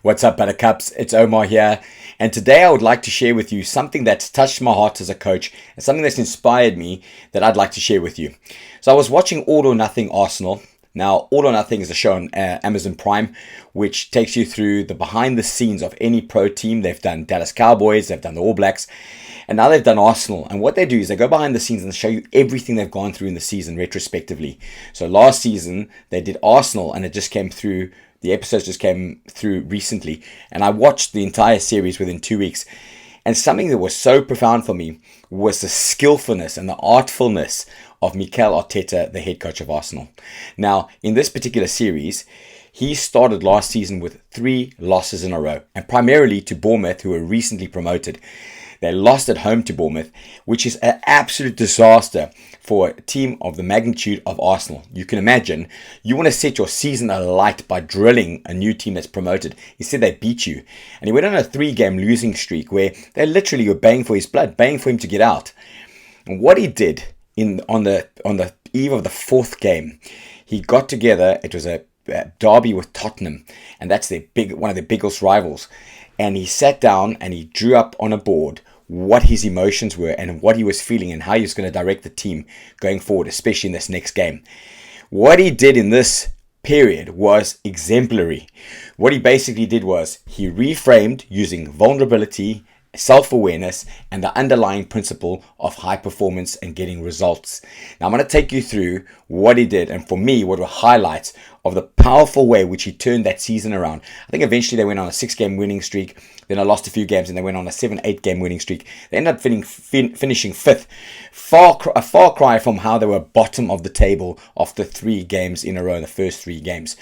What's up, Buttercups? It's Omar here, and today I would like to share with you something that's touched my heart as a coach and something that's inspired me that I'd like to share with you. So I was watching All or Nothing Arsenal. Now, All or Nothing is a show on Amazon Prime, which takes you through the behind the scenes of any pro team. They've done Dallas Cowboys, they've done the All Blacks, and now they've done Arsenal. And what they do is they go behind the scenes and show you everything they've gone through in the season retrospectively. So last season, they did Arsenal, and it just came through. The episodes just came through recently, and I watched the entire series within 2 weeks. And something that was so profound for me was the skillfulness and the artfulness of Mikel Arteta, the head coach of Arsenal. Now, in this particular series, he started last season with 3 losses in a row, and primarily to Bournemouth, who were recently promoted. They lost at home to Bournemouth, which is an absolute disaster for a team of the magnitude of Arsenal. You can imagine, you want to set your season alight by drilling a new team that's promoted. Instead, they beat you. And he went on a 3-game losing streak where they literally were baying for his blood, baying for him to get out. And what he did on the eve of the 4th game, he got together. It was a derby with Tottenham, and that's one of their biggest rivals. And he sat down and he drew up on a board what his emotions were and what he was feeling and how he was going to direct the team going forward, especially in this next game. What he did in this period was exemplary. What he basically did was he reframed using vulnerability, self-awareness, and the underlying principle of high performance and getting results. Now I'm going to take you through what he did, and for me, what were highlights of the powerful way which he turned that season around. I think eventually they went on a 6-game winning streak, then I lost a few games, and they went on a 7-8 game winning streak. They ended up finishing 5th. A far cry from how they were bottom of the table after 3 games in a row in the first 3 games.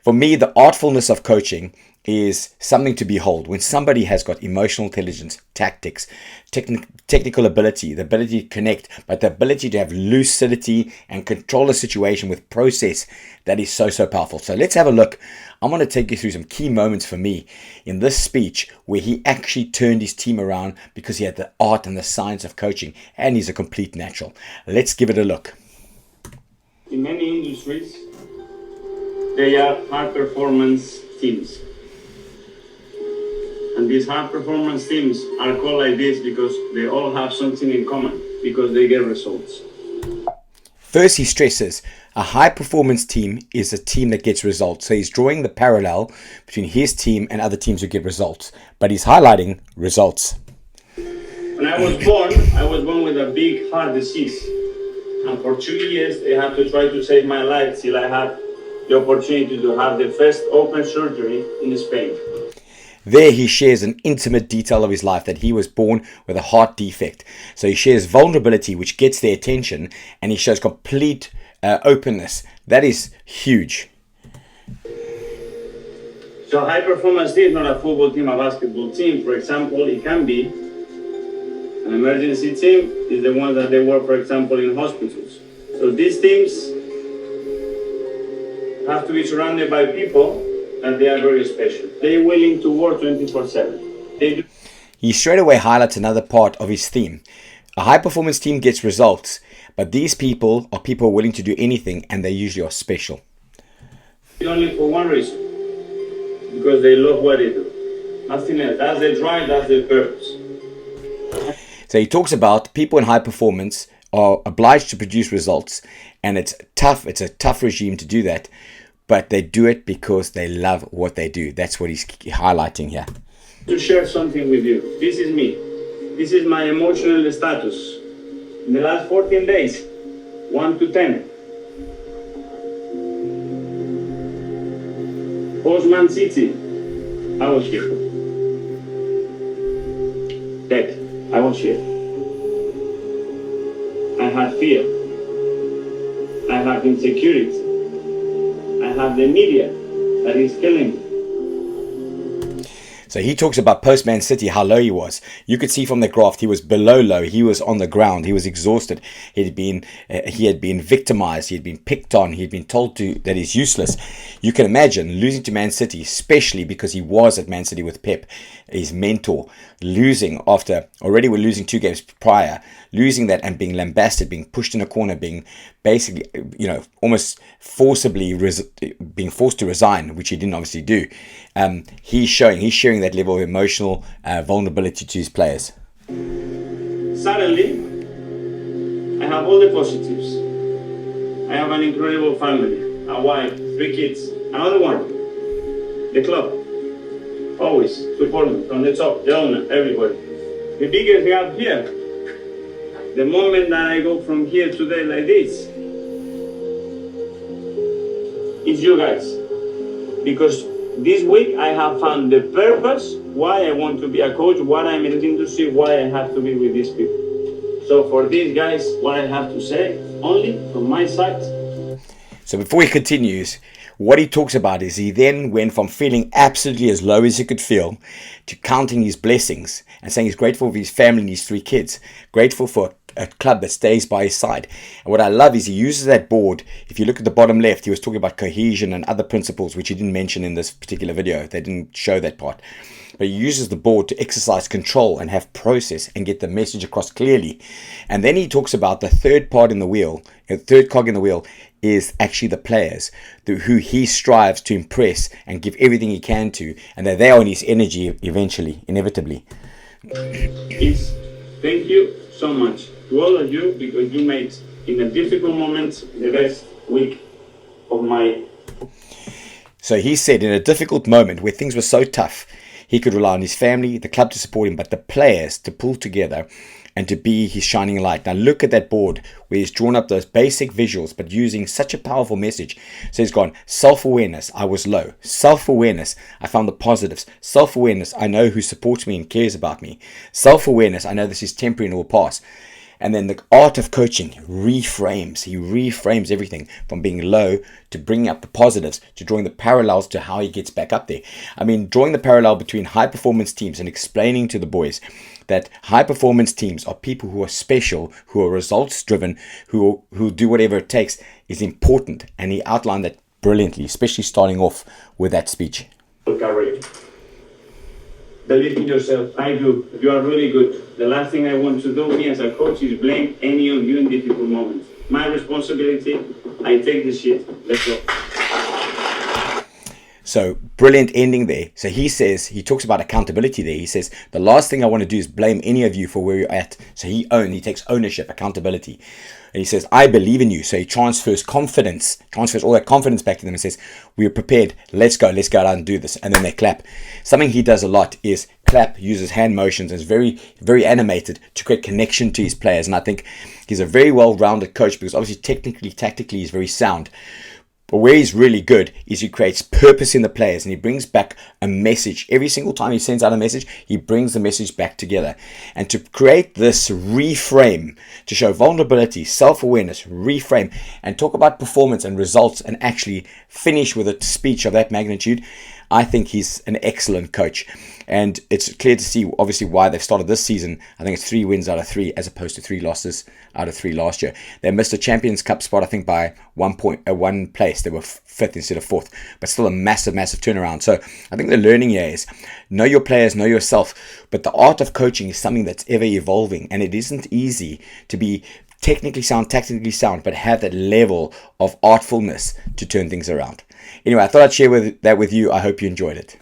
For me, the artfulness of coaching is something to behold. When somebody has got emotional intelligence, tactics, technical ability, the ability to connect, but the ability to have lucidity and control the situation with process, that is so powerful. So let's have a look. I'm going to take you through some key moments for me in this speech where he actually turned his team around because he had the art and the science of coaching, and he's a complete natural. Let's give it a look. In many industries, they are high performance teams. And these high performance teams are called like this because they all have something in common, because they get results. First, he stresses a high performance team is a team that gets results. So he's drawing the parallel between his team and other teams who get results, but he's highlighting results. When I was born with a big heart disease. And for 2 years, they had to try to save my life till I had the opportunity to have the first open surgery in Spain. There he shares an intimate detail of his life, that he was born with a heart defect. So he shares vulnerability, which gets their attention, and he shows complete openness. That is huge. So a high performance team is not a football team, a basketball team. For example, it can be an emergency team, is the one that they work, for example, in hospitals. So these teams have to be surrounded by people and they are very special. They're willing to work 24/7. He straight away highlights another part of his theme. A high-performance team gets results, but these people are people willing to do anything, and they usually are special. Only for one reason, because they love what they do. Nothing else. That's the drive, that's the purpose. So he talks about people in high performance are obliged to produce results, and it's tough. It's a tough regime to do that. But they do it because they love what they do. That's what he's highlighting here. To share something with you. This is me. This is my emotional status. In the last 14 days, 1 to 10. Postman City, I was here. Dead, I was here. I had fear. I had insecurity. I have the media that is killing me. So he talks about post-Man City, how low he was. You could see from the graph, he was below low. He was on the ground. He was exhausted. He had been victimized. He had been picked on. He had been told that he's useless. You can imagine losing to Man City, especially because he was at Man City with Pep, his mentor, losing after already we're losing 2 games prior, losing that and being lambasted, being pushed in a corner, being basically, almost forcibly being forced to resign, which he didn't obviously do. he's sharing that level of emotional vulnerability to his players. Suddenly, I have all the positives. I have an incredible family, a wife, 3 kids, another one, the club. Always support me from the top, the owner, everybody. The biggest gap here, the moment that I go from here to there like this, is you guys. Because this week I have found the purpose why I want to be a coach, what I'm in the industry, why I have to be with these people. So for these guys, what I have to say, only from my side. So before he continues, what he talks about is he then went from feeling absolutely as low as he could feel to counting his blessings and saying he's grateful for his family and his 3 kids, grateful for a club that stays by his side. And what I love is he uses that board. If you look at the bottom left, he was talking about cohesion and other principles, which he didn't mention in this particular video. They didn't show that part. But he uses the board to exercise control and have process and get the message across clearly. And then he talks about the third cog in the wheel is actually the players who he strives to impress and give everything he can to, and that they are on his energy eventually, inevitably. Thank you so much to all of you, because you made, in a difficult moment, the best week of my... So he said in a difficult moment where things were so tough, he could rely on his family, the club to support him, but the players to pull together and to be his shining light. Now look at that board where he's drawn up those basic visuals, but using such a powerful message. So he's gone, self-awareness, I was low. Self-awareness, I found the positives. Self-awareness, I know who supports me and cares about me. Self-awareness, I know this is temporary and will pass. And then the art of coaching reframes. He reframes everything from being low to bringing up the positives, to drawing the parallels to how he gets back up there. I mean, drawing the parallel between high performance teams and explaining to the boys that high performance teams are people who are special, who are results driven, who do whatever it takes is important. And he outlined that brilliantly, especially starting off with that speech. Believe in yourself. I do. You are really good. The last thing I want to do, me as a coach, is blame any of you in difficult moments. My responsibility, I take the shit. Let's go. So brilliant ending there. So he talks about accountability there. He says, the last thing I want to do is blame any of you for where you're at. So he takes ownership, accountability. And he says, I believe in you. So he transfers all that confidence back to them and says, we are prepared. Let's go out and do this. And then they clap. Something he does a lot is clap, uses hand motions, and is very, very animated to create connection to his players. And I think he's a very well-rounded coach because obviously technically, tactically, he's very sound. But where he's really good is he creates purpose in the players and he brings back a message. Every single time he sends out a message, he brings the message back together. And to create this reframe, to show vulnerability, self-awareness, reframe, and talk about performance and results and actually finish with a speech of that magnitude, I think he's an excellent coach. And it's clear to see, obviously, why they've started this season. I think it's 3 wins out of 3 as opposed to 3 losses out of 3 last year. They missed a Champions Cup spot, I think, by 1 place. They were 5th instead of 4th, but still a massive, massive turnaround. So I think the learning here is know your players, know yourself. But the art of coaching is something that's ever evolving, and it isn't easy to be technically sound, tactically sound, but have that level of artfulness to turn things around. Anyway, I thought I'd share that with you. I hope you enjoyed it.